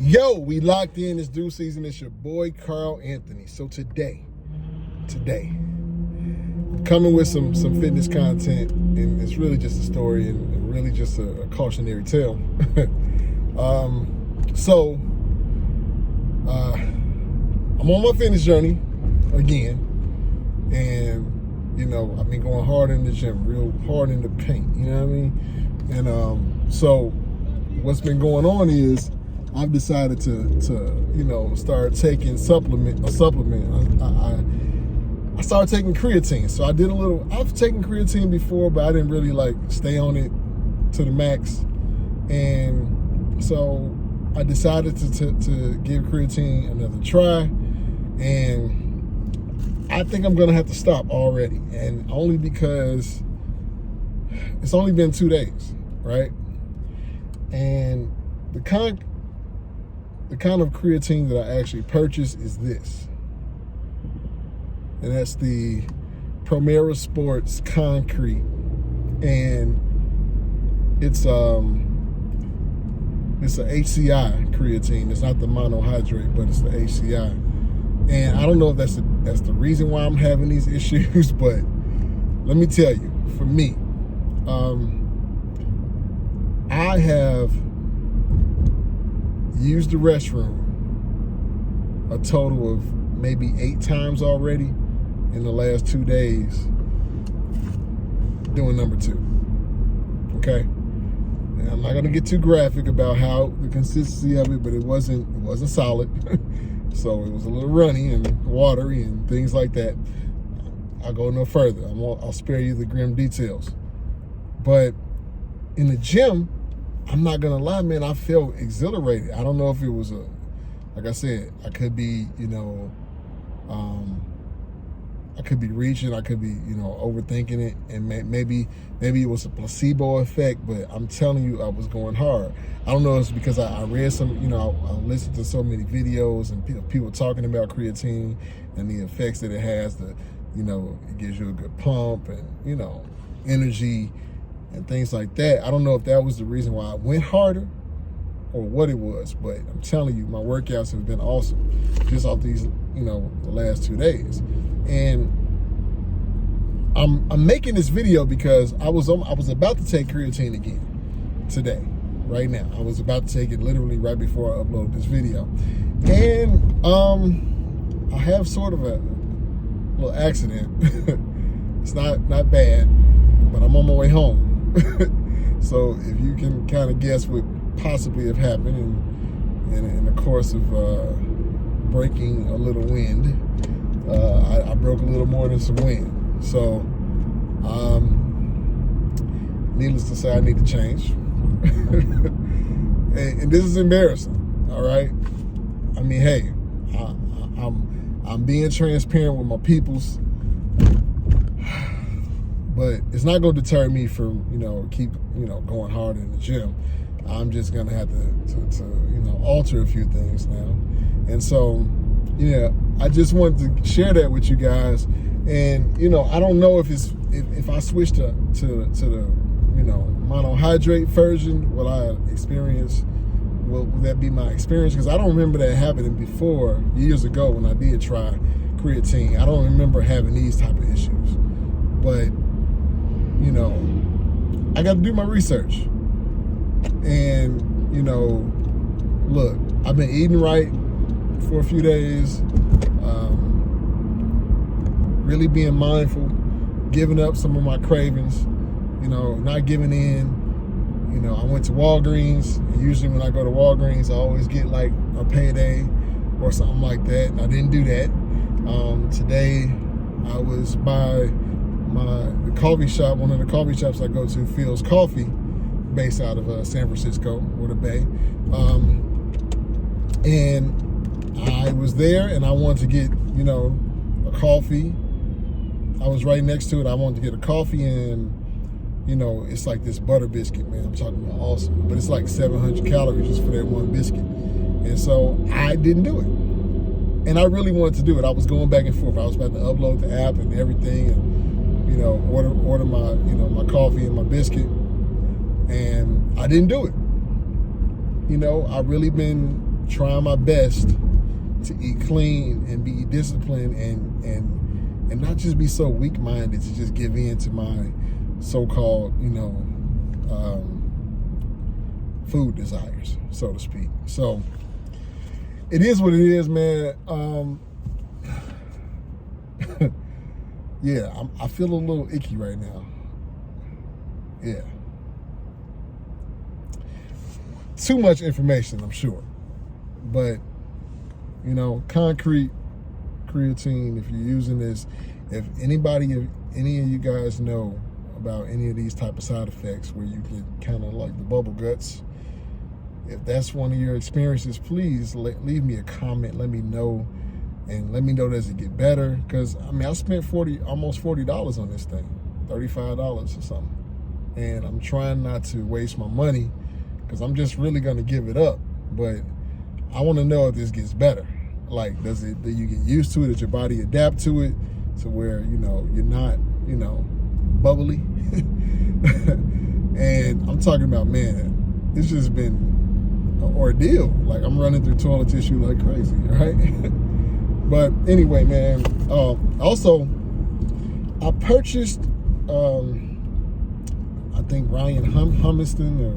Yo, we locked in. It's due season. It's your boy, Carl Anthony. So today, I'm coming with some fitness content, and it's really just a story and really just a cautionary tale. I'm on my fitness journey again, and I've been going hard in the gym, real hard in the paint. You know what I mean? And so what's been going on is I've decided to start taking a supplement. I started taking creatine. So I've taken creatine before, but I didn't really stay on it to the max. And so I decided to give creatine another try. And I think I'm gonna have to stop already. And only because it's only been 2 days, right? And the kind of creatine that I actually purchased is this. And that's the Promera Sports Con-Crēt. And it's an HCI creatine. It's not the monohydrate, but it's the HCI. And I don't know if that's the reason why I'm having these issues, but let me tell you, for me, I have used the restroom a total of maybe 8 times already in the last 2 days, doing number 2. Okay, and I'm not gonna get too graphic about how the consistency of it, but it wasn't solid. So it was a little runny and watery and things like that. I'll go no further. I'll spare you the grim details. But in the gym, I'm not gonna lie, man, I felt exhilarated. I don't know if it was like I said, I could be, I could be reaching, I could be, overthinking it, and maybe it was a placebo effect, but I'm telling you, I was going hard. I don't know if it's because I read some, I listened to so many videos and people talking about creatine and the effects that it has, it gives you a good pump and, energy and things like that. I don't know if that was the reason why I went harder or what it was, but I'm telling you, my workouts have been awesome just off these, the last 2 days. And I'm making this video because I was about to take creatine again today, right now. I was about to take it literally right before I upload this video. And I have sort of a little accident. It's not bad, but I'm on my way home. So if you can kind of guess what possibly have happened in the course of breaking a little wind, I broke a little more than some wind. So needless to say, I need to change. and this is embarrassing, all right? I mean, hey, I'm being transparent with my peoples, but it's not going to deter me from, keep, going hard in the gym. I'm just going to have to alter a few things now. And so, I just wanted to share that with you guys. And, I don't know if I switch to the, monohydrate version, will I experience, will that be my experience? Because I don't remember that happening before, years ago when I did try creatine. I don't remember having these type of issues. But, I got to do my research. And, look, I've been eating right for a few days, really being mindful, giving up some of my cravings, not giving in. I went to Walgreens, and usually when I go to Walgreens, I always get a payday or something like that, and I didn't do that. Today, I was by the coffee shop, one of the coffee shops I go to, Phil's Coffee, based out of San Francisco or the Bay. And I was there and I wanted to get, a coffee. I was right next to it. I wanted to get a coffee, and, it's like this butter biscuit, man. I'm talking about awesome. But it's like 700 calories just for that one biscuit. And so I didn't do it. And I really wanted to do it. I was going back and forth. I was about to upload the app and everything and, order my, my coffee and my biscuit. And I didn't do it. I've really been trying my best to eat clean and be disciplined and not just be so weak-minded to just give in to my so-called, food desires, so to speak. So it is what it is, man. Yeah, I feel a little icky right now. Yeah. Too much information, I'm sure. But, Con-Crēt Creatine, if you're using this, if any of you guys know about any of these type of side effects where you get kind of like the bubble guts, if that's one of your experiences, please leave me a comment, let me know, and let me know, does it get better? Because, I spent almost $40 on this thing, $35 or something. And I'm trying not to waste my money because I'm just really going to give it up. But I want to know if this gets better. Like, do you get used to it? Does your body adapt to it to where, you're not, bubbly? And I'm talking about, man, it's just been an ordeal. Like, I'm running through toilet tissue like crazy, right? But anyway, man, also, I purchased, I think Ryan Humiston, or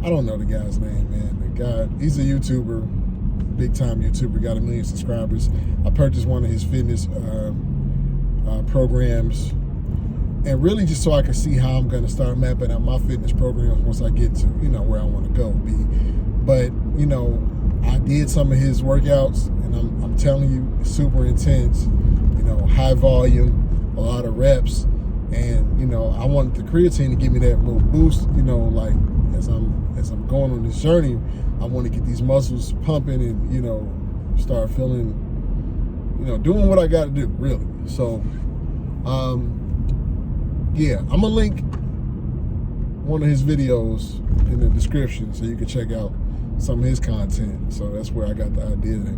I don't know the guy's name, man. The guy, he's a YouTuber, big time YouTuber, got 1 million subscribers. I purchased one of his fitness programs, and really just so I can see how I'm going to start mapping out my fitness programs once I get to, where I want to go be. But, I did some of his workouts, and I'm telling you, it's super intense, high volume, a lot of reps. And, I wanted the creatine to give me that little boost, like as I'm going on this journey, I want to get these muscles pumping and, start feeling, doing what I got to do, really. So, yeah, I'm going to link one of his videos in the description so you can check out some of his content. So that's where I got the idea that,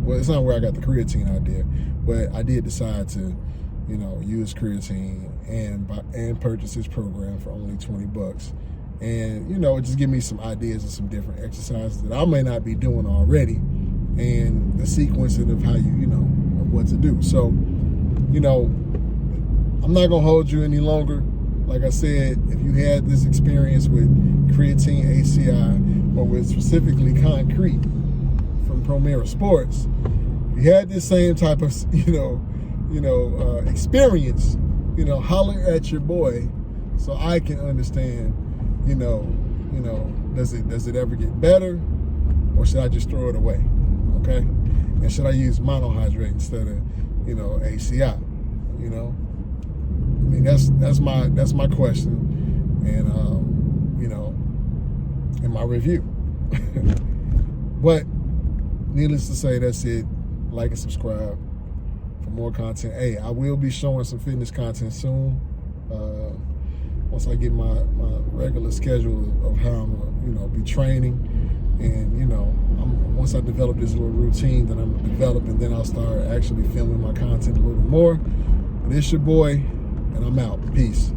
well, it's not where I got the creatine idea, but I did decide to, use creatine and purchase his program for only $20. And, it just give me some ideas and some different exercises that I may not be doing already, and the sequencing of how of what to do. So, I'm not gonna hold you any longer. Like I said, if you had this experience with Creatine HCL, or with specifically Con-Crēt from Promera Sports, if you had this same type of, experience, holler at your boy so I can understand, does it ever get better, or should I just throw it away? Okay? And should I use monohydrate instead of, HCL? That's my question, and in my review. But needless to say, that's it. Like and subscribe for more content. Hey, I will be showing some fitness content soon. Once I get my regular schedule of how I'm gonna, be training, and once I develop this little routine that I'm developing, then I'll start actually filming my content a little more. But it's your boy, and I'm out. Peace.